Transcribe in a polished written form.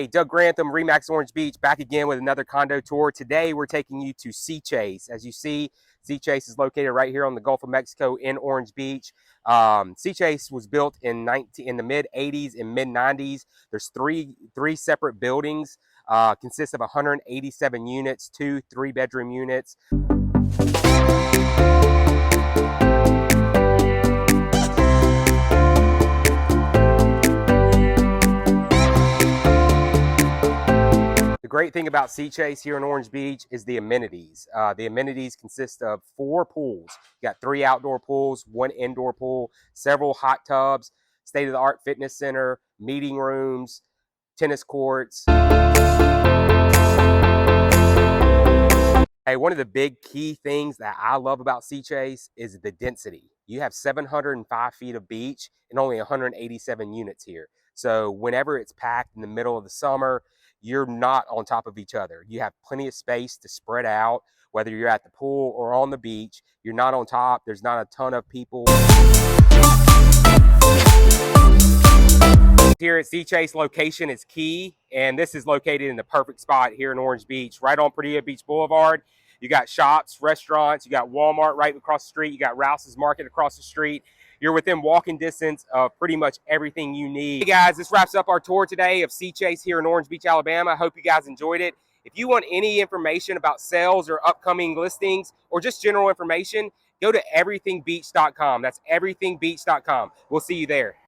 Hey, Doug Grantham, Remax Orange Beach, back again with another condo tour. Today, we're taking you to SeaChase. As you see, SeaChase is located right here on the Gulf of Mexico in Orange Beach. SeaChase was built in the mid 80s and mid 90s. There's three separate buildings. Consists of 187 units, 2 3-bedroom units. The great thing about SeaChase here in Orange Beach is the amenities. The amenities consist of 4 pools. You got 3 outdoor pools, 1 indoor pool, several hot tubs, state-of-the-art fitness center, meeting rooms, tennis courts. Hey, one of the big key things that I love about SeaChase is the density. You have 705 feet of beach and only 187 units here. So whenever it's packed in the middle of the summer, you're not on top of each other. You have plenty of space to spread out, whether you're at the pool or on the beach. You're not on top. There's not a ton of people. Here at SeaChase, location is key, and this is located in the perfect spot here in Orange Beach, right on Perdido Beach Blvd. You got shops, restaurants, you got Walmart right across the street, you got Rouse's Market across the street. You're within walking distance of pretty much everything you need. Hey guys, this wraps up our tour today of SeaChase here in Orange Beach, Alabama. I hope you guys enjoyed it. If you want any information about sales or upcoming listings or just general information, go to everythingbeach.com. That's everythingbeach.com. We'll see you there.